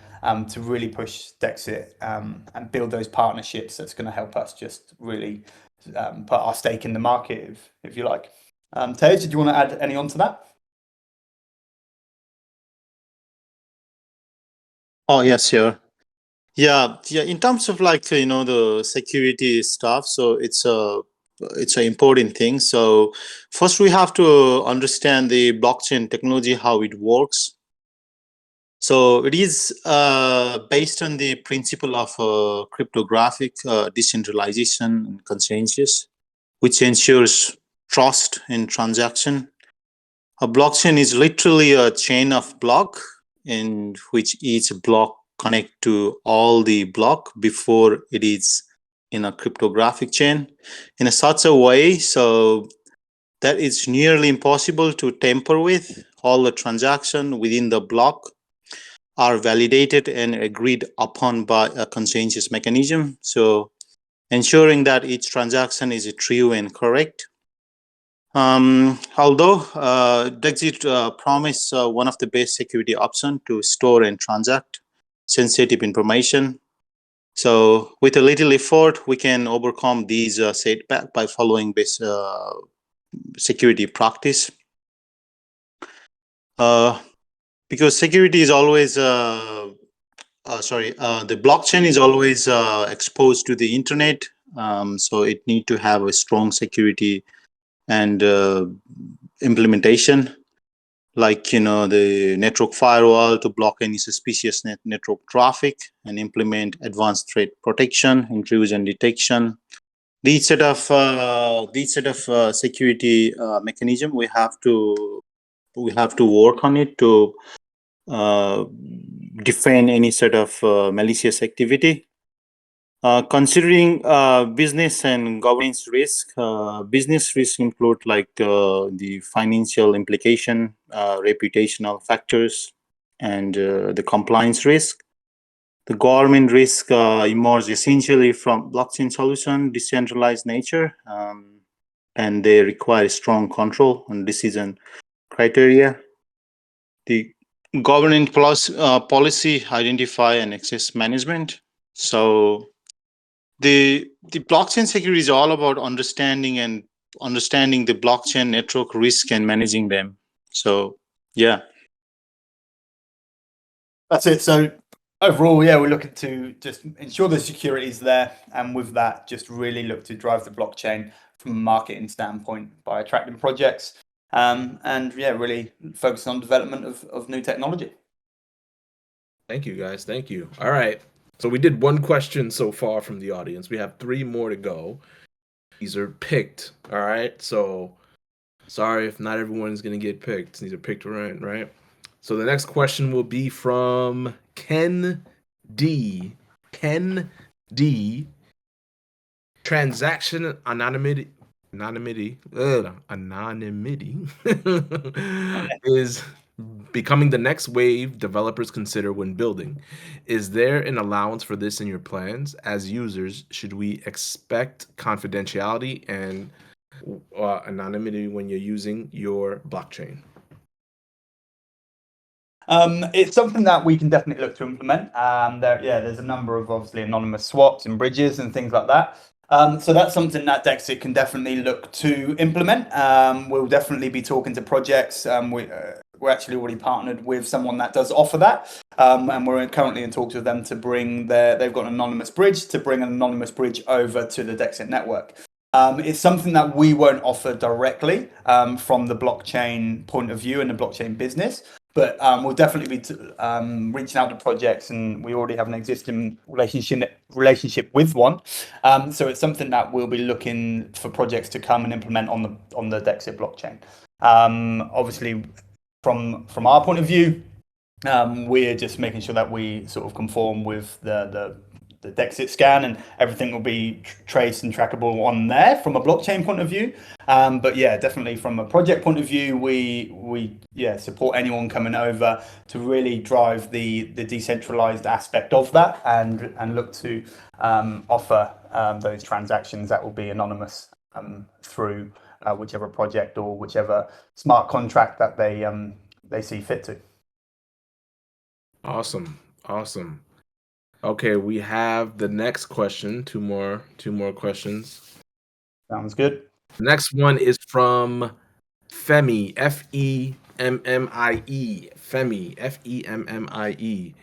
to really push Dexit and build those partnerships. That's going to help us just really put our stake in the market, if you like. Tej, did you want to add any on to that? Oh, yes, sure. Yeah. In terms of the security stuff, so it's an important thing. So first we have to understand the blockchain technology, how it works. So it is based on the principle of cryptographic decentralization and consensus, which ensures trust in transaction. A blockchain is literally a chain of block in which each block connect to all the block before it is in a cryptographic chain in such a way so that it's nearly impossible to tamper with. All the transaction within the block are validated and agreed upon by a consensus mechanism, so ensuring that each transaction is true and correct. Although Dexit promise one of the best security option to store and transact sensitive information, So with a little effort, we can overcome these setbacks by following this security practice. Because security is always, the blockchain is always exposed to the internet. So it need to have a strong security and implementation, like the network firewall to block any suspicious network traffic, and implement advanced threat protection, intrusion detection. These set of security mechanism we have to work on it to defend any sort of malicious activity. Considering business and governance risk, business risk include like the financial implication, reputational factors, and the compliance risk. The government risk emerge essentially from blockchain solution, decentralized nature, and they require strong control and decision criteria. The governance plus policy, identify and access management. So the blockchain security is all about understanding the blockchain network risk and managing them. So yeah, That's it. So overall, yeah, we're looking to just ensure the security is there, and with that, just really look to drive the blockchain from a marketing standpoint by attracting projects, and yeah, really focus on development of new technology. Thank you, guys. Thank you. All right. So we did one question so far from the audience. We have 3 more to go. These are picked. All right. So sorry if not everyone's going to get picked. These are picked right? So the next question will be from Ken D. Ken D. Transaction anonymity is becoming the next wave developers consider when building. Is there an allowance for this in your plans? As users, should we expect confidentiality and anonymity when you're using your blockchain? It's something that we can definitely look to implement. There's a number of obviously anonymous swaps and bridges and things like that. So that's something that Dexit can definitely look to implement. We'll definitely be talking to projects. We're actually already partnered with someone that does offer that, and we're currently in talks with them to bring they've got an anonymous bridge, to bring an anonymous bridge over to the Dexit network. It's something that we won't offer directly from the blockchain point of view and the blockchain business. But we'll definitely be reaching out to projects, and we already have an existing relationship with one. So it's something that we'll be looking for projects to come and implement on the Dexit blockchain. Obviously, from our point of view, we're just making sure that we sort of conform with the Dexit scan, and everything will be traced and trackable on there from a blockchain point of view. But yeah, definitely from a project point of view, we support anyone coming over to really drive the decentralized aspect of that, and look to offer those transactions that will be anonymous through whichever project or whichever smart contract that they see fit to. Awesome. Okay, we have the next question. Two more questions. Sounds good. The next one is from Femi, Femmie. Femi, Femmie.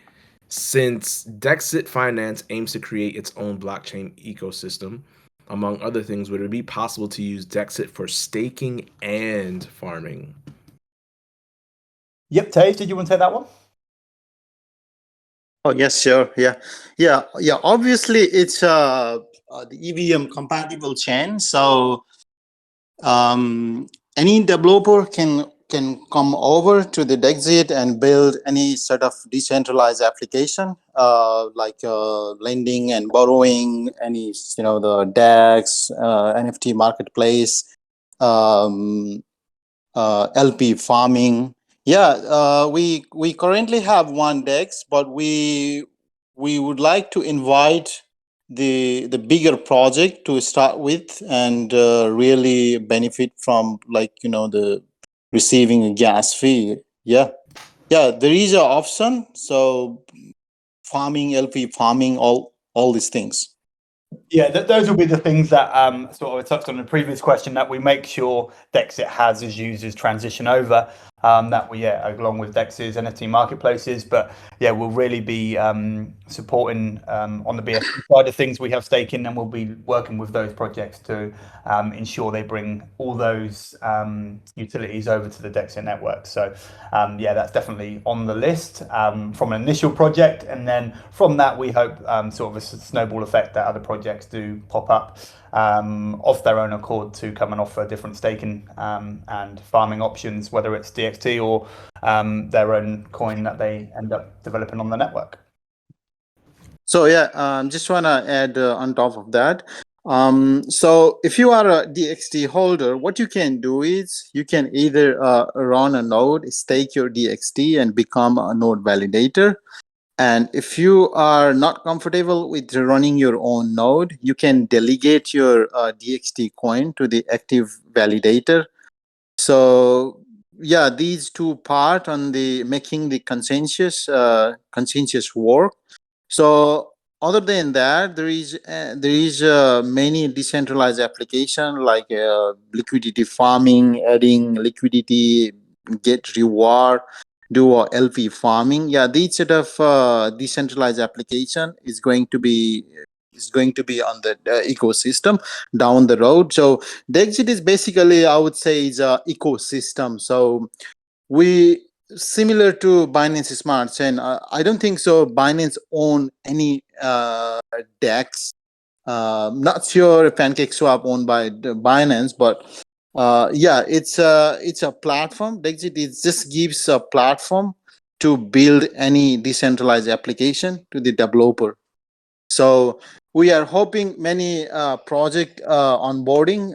Since Dexit Finance aims to create its own blockchain ecosystem, among other things, would it be possible to use Dexit for staking and farming? Yep, Tej, did you want to take that one? Oh yes, sure. Yeah. Obviously, it's the EVM compatible chain, so any developer can come over to the Dexit and build any sort of decentralized application, like lending and borrowing, any the DEX, NFT marketplace, LP farming. Yeah, we currently have one DEX, but we would like to invite the bigger project to start with, and really benefit from the receiving a gas fee. Yeah, there is an option. So farming, LP farming, all all these things? Yeah, those will be the things that sort of I touched on in the previous question, that we make sure Dexit has as users transition over. That we, along with Dex's NFT marketplaces, but yeah, we'll really be supporting on the BSC side of things. We have stake in, and we'll be working with those projects to ensure they bring all those utilities over to the Dexit network. So yeah, that's definitely on the list from an initial project, and then from that we hope sort of a snowball effect that other projects do pop up off their own accord to come and offer different staking and farming options, whether it's DXT or their own coin that they end up developing on the network. So yeah, just want to add on top of that. So if you are a DXT holder, what you can do is you can either run a node, stake your DXT, and become a node validator. And if you are not comfortable with running your own node, you can delegate your DXT coin to the active validator. So yeah, these two part on the making the consensus work. So other than that, there is many decentralized application like liquidity farming, adding liquidity, get reward, do LP farming. Yeah, these sort of decentralized application is going to be on the ecosystem down the road. So Dexit is basically, I would say, is a ecosystem. So we similar to Binance Smart Chain. I don't think so. Binance own any DEX. Not sure if PancakeSwap owned by Binance, but yeah, it's a platform. Dexit just gives a platform to build any decentralized application to the developer. So we are hoping many project onboarding,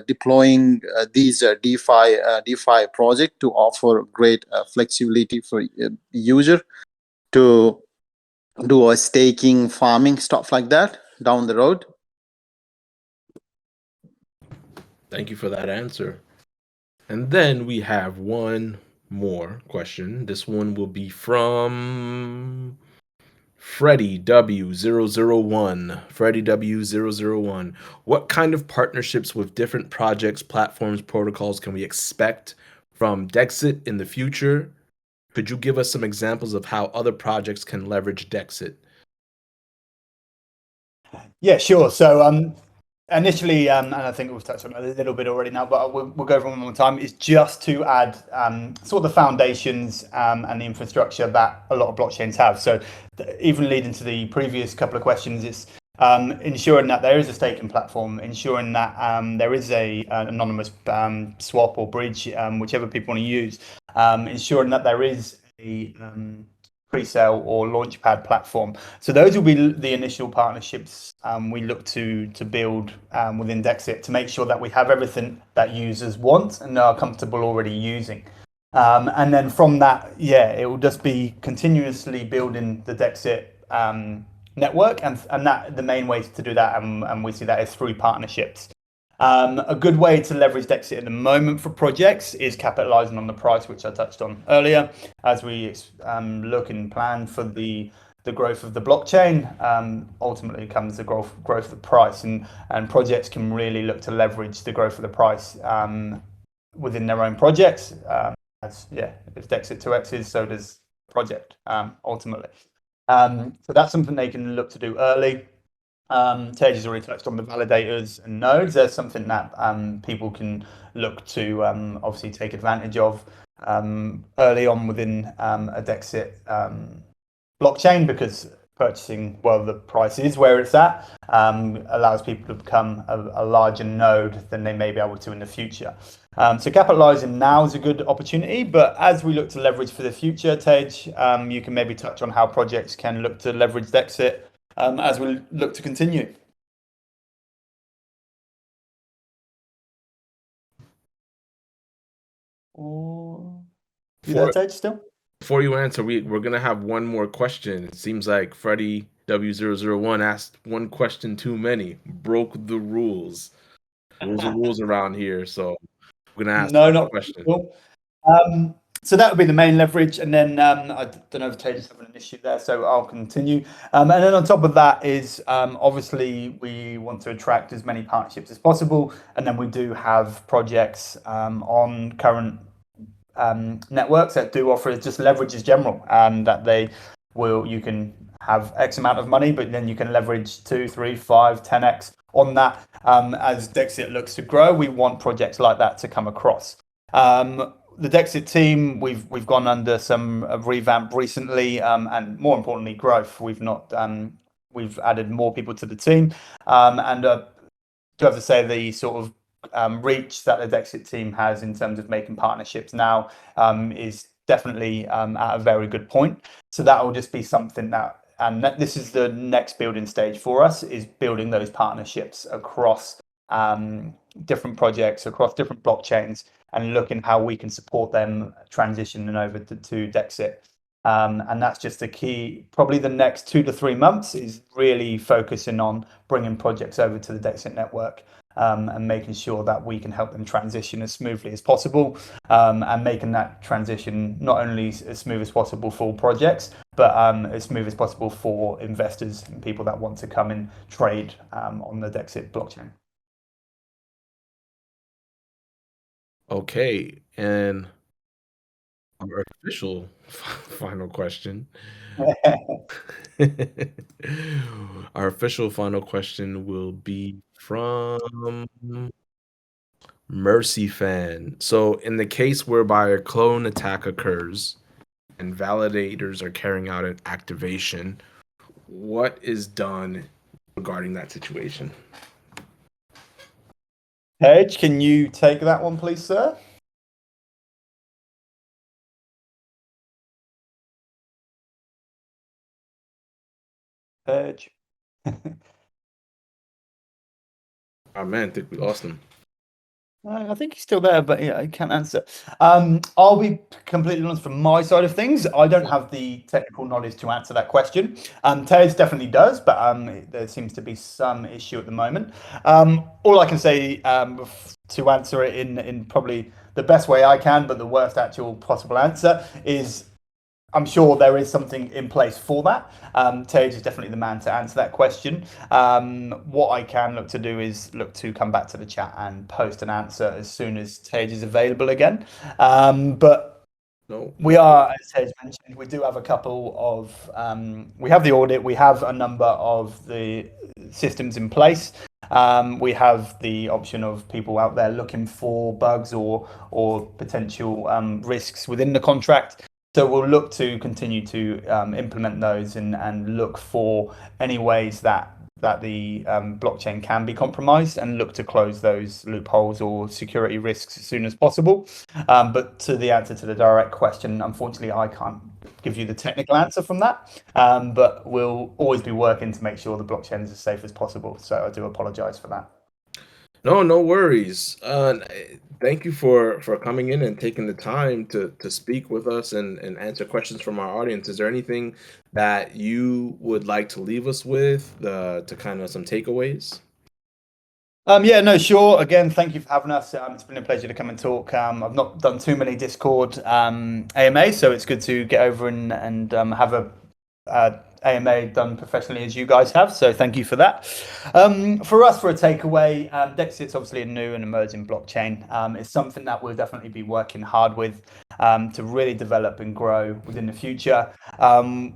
deploying these DeFi project to offer great flexibility for user to do a staking, farming, stuff like that down the road. Thank you for that answer. And then we have one more question. This one will be from Freddie W001. Freddie W001. What kind of partnerships with different projects, platforms, protocols can we expect from Dexit in the future? Could you give us some examples of how other projects can leverage Dexit? Yeah, sure. So initially, and I think we've touched on it a little bit already now, but we'll go over one more time, is just to add sort of the foundations and the infrastructure that a lot of blockchains have. So even leading to the previous couple of questions, it's ensuring that there is a staking platform, ensuring that there is an anonymous swap or bridge, whichever people want to use, ensuring that there is a pre-sale or launchpad platform. So those will be the initial partnerships we look to build within Dexit to make sure that we have everything that users want and are comfortable already using. And then from that, yeah, it will just be continuously building the Dexit network, and that the main way to do that, and we see that is through partnerships. A good way to leverage Dexit at the moment for projects is capitalizing on the price, which I touched on earlier, as we look and plan for the growth of the blockchain. Ultimately comes the growth of the price, and projects can really look to leverage the growth of the price within their own projects. If Dexit 2x's, so does project ultimately. So that's something they can look to do early. Tej has already touched on the validators and nodes. There's something that people can look to obviously take advantage of early on within a Dexit blockchain, because purchasing, well, the price is where it's at, allows people to become a larger node than they may be able to in the future. So capitalizing now is a good opportunity, but as we look to leverage for the future, Tej, you can maybe touch on how projects can look to leverage Dexit as we look to continue. You there, Tej, still? Before you answer, we're going to have one more question. It seems like Freddie W001 asked one question too many, broke the rules. Rules are rules around here, so we're going to ask No, one not question. cool. So that would be the main leverage, and then I don't know if Taylor's having an issue there, so I'll continue. And then on top of that is obviously we want to attract as many partnerships as possible, and then we do have projects on current networks that do offer just leverage as general, and that you can have X amount of money, but then you can leverage 2, 3, 5, 10x on that. As Dexit looks to grow, we want projects like that to come across. The Dexit team, we've gone under some revamp recently, and more importantly, growth. We've added more people to the team, and do have to say the sort of reach that the Dexit team has in terms of making partnerships now is definitely at a very good point. So that will just be something this is the next building stage for us, is building those partnerships across different projects, across different blockchains, and looking how we can support them transitioning over to Dexit. And that's just the key. Probably the next 2 to 3 months is really focusing on bringing projects over to the Dexit network, and making sure that we can help them transition as smoothly as possible, and making that transition not only as smooth as possible for projects, but as smooth as possible for investors and people that want to come and trade on the Dexit blockchain. Okay, and our official final question. Our official final question will be from Mercy Fan. So, in the case whereby a clone attack occurs and validators are carrying out an activation, what is done regarding that situation? Hedge, can you take that one, please, sir? Hedge. Oh man, I think we lost him. I think he's still there, but yeah, he can't answer. I'll be completely honest from my side of things. I don't have the technical knowledge to answer that question. Tej definitely does, but there seems to be some issue at the moment. All I can say to answer it in probably the best way I can, but the worst actual possible answer is, I'm sure there is something in place for that. Tej is definitely the man to answer that question. What I can look to do is look to come back to the chat and post an answer as soon as Tej is available again. But No. we are, as Tej mentioned, we do have a couple of, we have the audit, we have a number of the systems in place. We have the option of people out there looking for bugs or potential risks within the contract. So we'll look to continue to implement those and look for any ways that the blockchain can be compromised, and look to close those loopholes or security risks as soon as possible. But to the answer to the direct question, unfortunately, I can't give you the technical answer from that. But we'll always be working to make sure the blockchain is as safe as possible. So I do apologize for that. No worries. Thank you for coming in and taking the time to speak with us and answer questions from our audience. Is there anything that you would like to leave us with, to kind of some takeaways? Yeah, no, sure. Again, thank you for having us. It's been a pleasure to come and talk. I've not done too many Discord AMA, so it's good to get over and have a AMA done professionally as you guys have. So thank you for that. For us, for a takeaway, Dexit's obviously a new and emerging blockchain. It's something that we'll definitely be working hard with to really develop and grow within the future.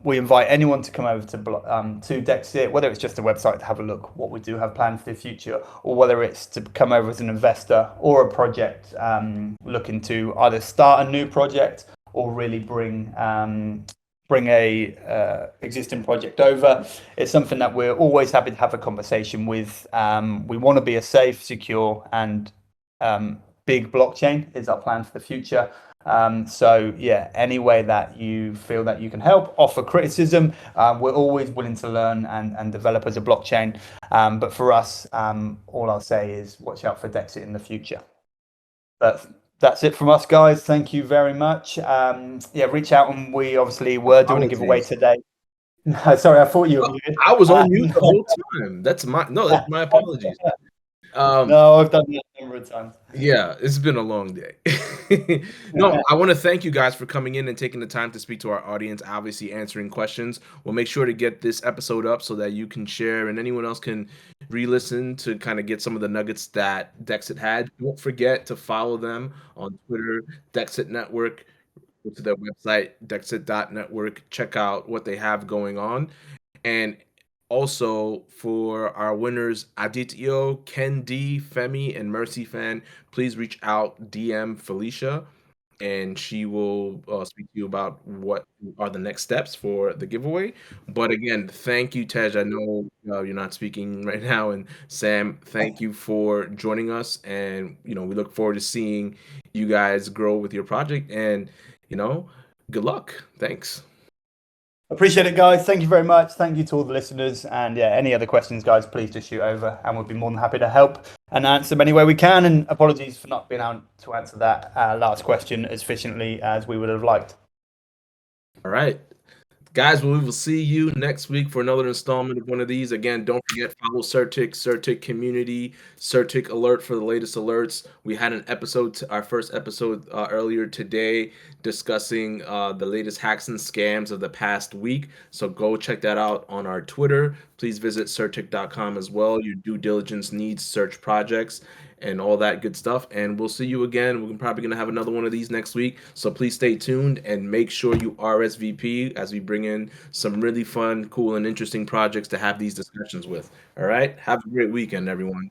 We invite anyone to come over to Dexit, whether it's just a website to have a look what we do have planned for the future, or whether it's to come over as an investor or a project looking to either start a new project or really bring a existing project over. It's something that we're always happy to have a conversation with. We want to be a safe, secure, and big blockchain is our plan for the future. So yeah, any way that you feel that you can help, offer criticism, we're always willing to learn and develop as a blockchain. But for us, all I'll say is watch out for Dexit in the future. But that's it from us, guys. Thank you very much. Yeah, reach out, and we obviously were doing a giveaway today. Sorry, I thought you were muted. I was on mute the whole time. That's my apologies. No, I've done that a number of times. Yeah, it's been a long day. No, I want to thank you guys for coming in and taking the time to speak to our audience, obviously answering questions. We'll make sure to get this episode up so that you can share and anyone else can re-listen to kind of get some of the nuggets that Dexit had. Don't forget to follow them on Twitter, Dexit Network. Go to their website, Dexit.network. Check out what they have going on. And also for our winners, Adityo, Ken D, Femi, and Mercy Fan, please reach out, DM Felicia, and she will speak to you about what are the next steps for the giveaway. But again, thank you, Tej. I know you're not speaking right now, and Sam, thank you for joining us. And we look forward to seeing you guys grow with your project. And good luck. Thanks. Appreciate it, guys. Thank you very much. Thank you to all the listeners. And yeah, any other questions, guys, please just shoot over and we'll be more than happy to help and answer them any way we can. And apologies for not being able to answer that last question as efficiently as we would have liked. All right. Guys, we will see you next week for another installment of one of these. Again, don't forget, follow CertiK community, CertiK alert for the latest alerts. We had an episode, our first episode earlier today, discussing the latest hacks and scams of the past week. So go check that out on our Twitter. Please visit CertiK.com as well. Your due diligence needs search projects and all that good stuff. And we'll see you again. We're probably going to have another one of these next week. So please stay tuned and make sure you RSVP as we bring in some really fun, cool, and interesting projects to have these discussions with. All right. Have a great weekend, everyone.